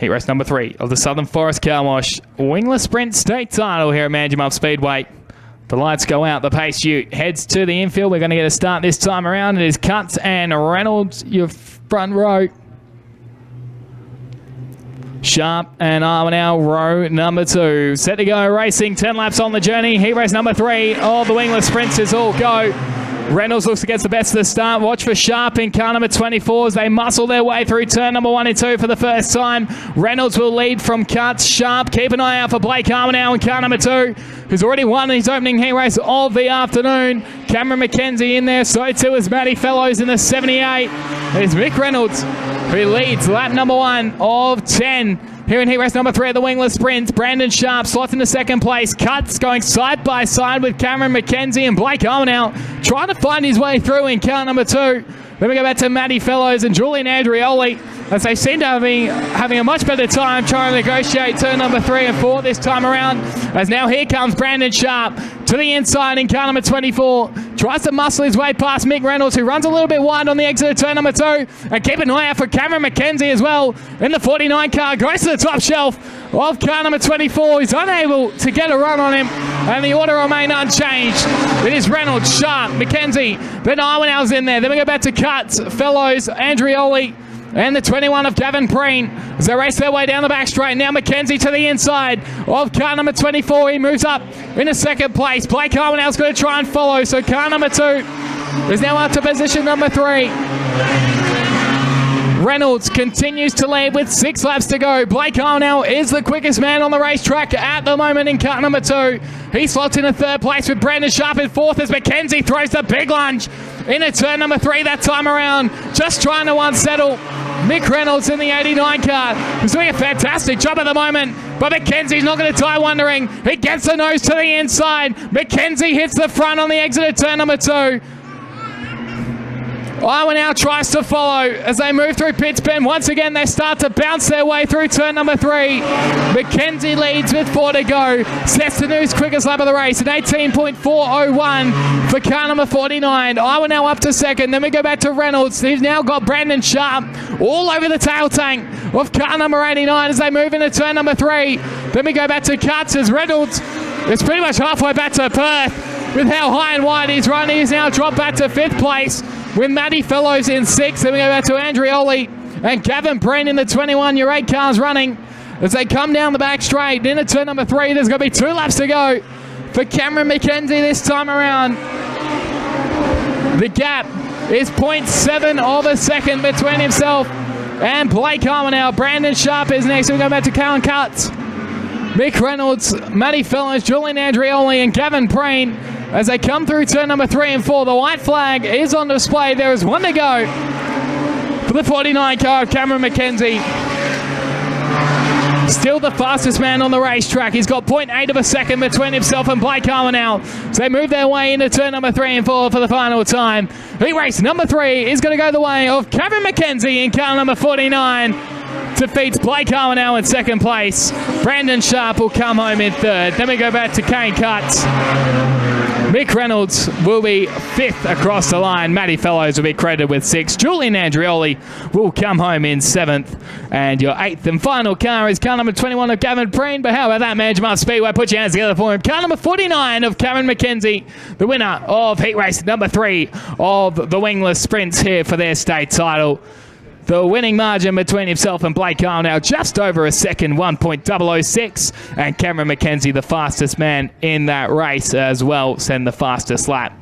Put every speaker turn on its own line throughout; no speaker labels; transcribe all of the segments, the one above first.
Heat race number 3 of the Southern Forest Car Wash Wingless Sprint State title here at Manjimup Speedway. The lights go out, the pace ute heads to the infield. We're going to get a start this time around. It is Cuts and Reynolds, your front row. Sharp and Armanel, row number 2. Set to go, racing, 10 laps on the journey. Heat race number 3 of the Wingless Sprints is all go. Reynolds looks to get the best of the start. Watch for Sharp in car number 24 as they muscle their way through turn number 1 and 2 for the first time. Reynolds will lead from Cuts. Sharp, keep an eye out for Blake Armanel in car number 2, who's already won his opening heat race of the afternoon. Cameron McKenzie in there, so too is Matty Fellows in the 78. There's Mick Reynolds, who leads lap number 1 of 10. Here in heat race number 3 of the Wingless Sprints, Brandon Sharp slots into second place. Cuts going side by side with Cameron McKenzie and Blake Armanel trying to find his way through in car number 2. Then we go back to Matty Fellows and Julian Andrioli as they seem to be having a much better time trying to negotiate turn number 3 and 4 this time around. As now here comes Brandon Sharp to the inside in car number 24. Tries to muscle his way past Mick Reynolds, who runs a little bit wide on the exit of turn number 2. And keep an eye out for Cameron McKenzie as well in the 49 car. Goes to the top shelf of car number 24. He's unable to get a run on him, and the order remain unchanged. It is Reynolds, Sharp, McKenzie, then Armanel's in there. Then we go back to Cuts, Fellows, Andrioli, and the 21 of Gavin Preen as they race their way down the back straight. Now McKenzie to the inside of car number 24. He moves up into second place. Blake Armanel's going to try and follow. So car number 2 is now up to position number 3. Reynolds continues to lead with 6 laps to go. Blake Armanel is the quickest man on the racetrack at the moment in car number 2. He slots in a 3rd place with Brandon Sharp in 4th as McKenzie throws the big lunge into turn number 3 that time around. Just trying to unsettle Mick Reynolds in the 89 car, who's doing a fantastic job at the moment, but McKenzie's not going to die wondering. He gets the nose to the inside. McKenzie hits the front on the exit of turn number 2. Iowa now tries to follow as they move through Pitts Bend. Once again, they start to bounce their way through turn number 3. McKenzie leads with 4 to go. Sets the news quickest lap of the race at 18.401 for car number 49. Iowa now up to 2nd. Then we go back to Reynolds. He's now got Brandon Sharp all over the tail tank of car number 89 as they move into turn number 3. Then we go back to Cuts as Reynolds is pretty much halfway back to Perth with how high and wide he's running. He's now dropped back to 5th place with Matty Fellows in 6th. Then we go back to Andrioli and Gavin Breen in the 21. Your 8 cars running as they come down the back straight. Into turn number 3, there's going to be 2 laps to go for Cameron McKenzie this time around. The gap is 0.7 of a second between himself and Blake Armanel. Brandon Sharp is next. We go back to Callan Cuts, Mick Reynolds, Matty Fellows, Julian Andrioli and Gavin Preen as they come through turn number 3 and 4. The white flag is on display. There is 1 to go for the 49 car of Cameron McKenzie. Still the fastest man on the racetrack. He's got 0.8 of a second between himself and Blake Armanel. So they move their way into turn number 3 and 4 for the final time. Heat race number 3 is going to go the way of Cameron McKenzie in car number 49. Defeats Blake Armanel in 2nd place. Brandon Sharp will come home in 3rd. Then we go back to Kane Cuts. Mick Reynolds will be 5th across the line. Matty Fellows will be credited with 6th. Julian Andrioli will come home in 7th. And your 8th and final car is car number 21 of Gavin Preen. But how about that, Manjimup Speedway? Put your hands together for him. Car number 49 of Cameron McKenzie, the winner of heat race number 3 of the Wingless Sprints here for their state title. The winning margin between himself and Blake Armanel just over a second, 1.006. And Cameron McKenzie, the fastest man in that race as well, send the fastest lap.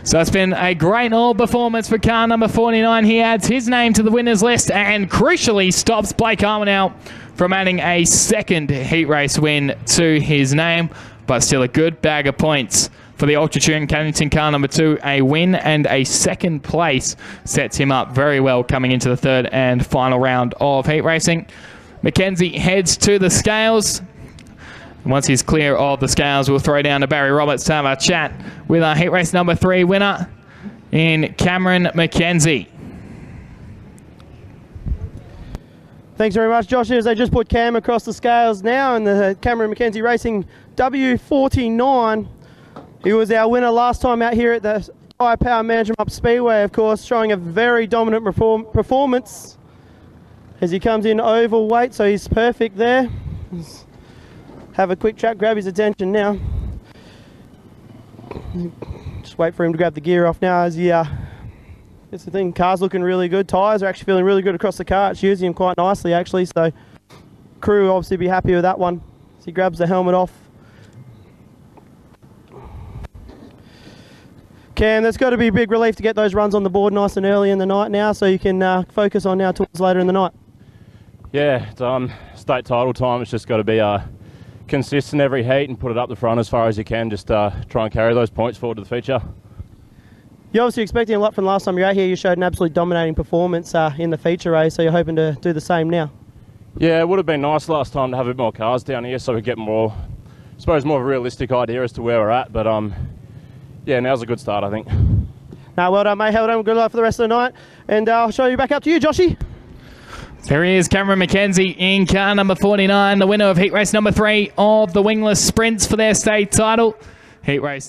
So it's been a great all performance for car number 49. He adds his name to the winners list and crucially stops Blake Armanel from adding a 2nd heat race win to his name. But still a good bag of points for the Ultra Tune Cannington car number 2. A win and a 2nd place sets him up very well coming into the 3rd and final round of heat racing. McKenzie heads to the scales. Once he's clear of the scales, we'll throw down to Barry Roberts to have a chat with our heat race number 3 winner in Cameron McKenzie.
Thanks very much, Josh. As they just put Cam across the scales now in the Cameron McKenzie Racing W49. He was our winner last time out here at the Tyrepower Manjimup Speedway, of course, showing a very dominant performance. as he comes in overweight, so he's perfect there. Let's have a quick chat, grab his attention now. Just wait for him to grab the gear off now as he, that's the thing, car's looking really good. Tyres are actually feeling really good across the car. It's using him quite nicely actually, so crew will obviously be happy with that one. As he grabs the helmet off. Cam, that's got to be a big relief to get those runs on the board nice and early in the night now, so you can focus on now towards later in the night.
Yeah, it's state title time. It's just got to be consistent every heat and put it up the front as far as you can. Just try and carry those points forward to the feature.
You're obviously expecting a lot from last time you were out here. You showed an absolutely dominating performance in the feature race, so you're hoping to do the same now. Yeah,
it would have been nice last time to have a bit more cars down here so we get more, I suppose, more of a realistic idea as to where we're at. But yeah, now's a good start, I think.
No, well done, mate. Well done. Good luck for the rest of the night. And I'll show you back up to you, Joshy.
There he is, Cameron McKenzie in car number 49, the winner of heat race number 3 of the Wingless Sprints for their state title. Heat race.